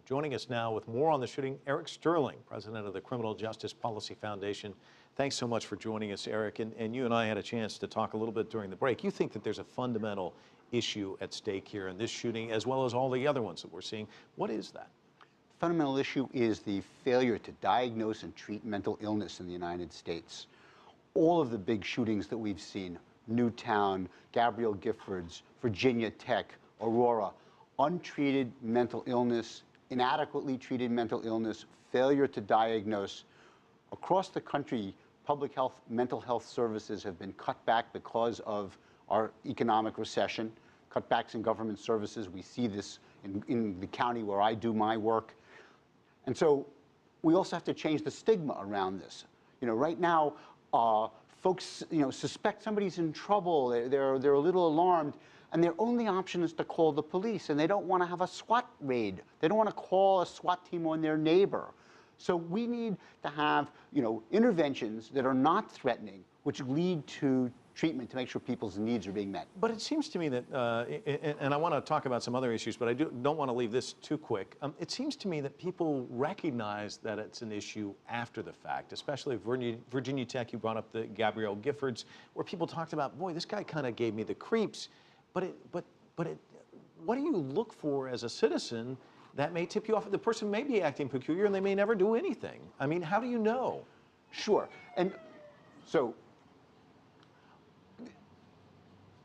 Joining us now with more on the shooting, Eric Sterling, president of the Criminal Justice Policy Foundation. Thanks so much for joining us, Eric. And you and I had a chance to talk a little bit during the break. You think that there's a fundamental issue at stake here in this shooting, as well as all the other ones that we're seeing. What is that? The fundamental issue is the failure to diagnose and treat mental illness in the United States. All of the big shootings that we've seen, Newtown, Gabrielle Giffords, Virginia Tech, Aurora, untreated mental illness, inadequately treated mental illness, failure to diagnose. Across the country, public health, mental health services have been cut back because of our economic recession, cutbacks in government services. We see this in the county where I do my work. And so we also have to change the stigma around this. You know, right now, folks, suspect somebody's in trouble. They're a little alarmed, and their only option is to call the police, and they don't want to have a SWAT raid. They don't want to call a SWAT team on their neighbor. So we need to have, interventions that are not threatening, which lead to treatment to make sure people's needs are being met. But it seems to me that, and I want to talk about some other issues, but I don't want to leave this too quick. It seems to me that people recognize that it's an issue after the fact, especially Virginia Tech. You brought up the Gabrielle Giffords, where people talked about, boy, this guy kind of gave me the creeps. But what do you look for as a citizen that may tip you off? The person may be acting peculiar and they may never do anything. I mean, how do you know? Sure. And so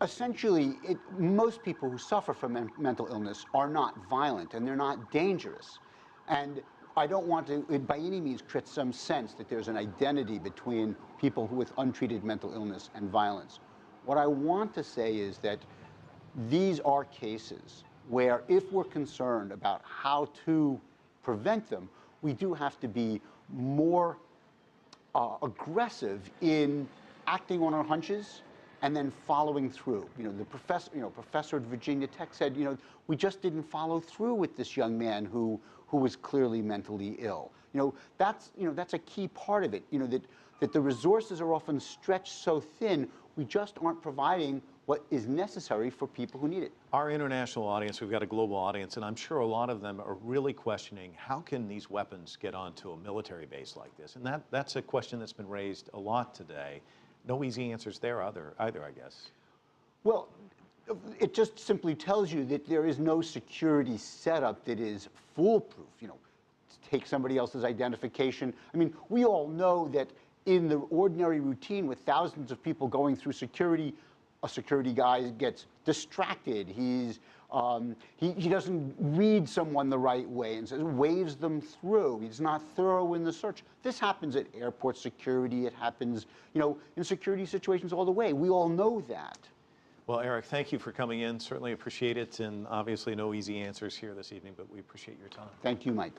essentially, most people who suffer from mental illness are not violent and they're not dangerous. And I don't want to, by any means, create some sense that there's an identity between people with untreated mental illness and violence. What I want to say is that these are cases where, if we're concerned about how to prevent them, we do have to be more aggressive in acting on our hunches and then following through. The professor at Virginia Tech said, we just didn't follow through with this young man who was clearly mentally ill. That's a key part of it. That the resources are often stretched so thin, we just aren't providing what is necessary for people who need it. Our international audience, we've got a global audience, and I'm sure a lot of them are really questioning, how can these weapons get onto a military base like this? And that's a question that's been raised a lot today. No easy answers there either, I guess. Well, it just simply tells you that there is no security setup that is foolproof. Take somebody else's identification. I mean, we all know that in the ordinary routine with thousands of people going through security, a security guy gets distracted. He doesn't read someone the right way and waves them through. He's not thorough in the search. This happens at airport security. It happens, in security situations all the way. We all know that. Well, Eric, thank you for coming in. Certainly appreciate it. And obviously no easy answers here this evening, but we appreciate your time. Thank you, Mike.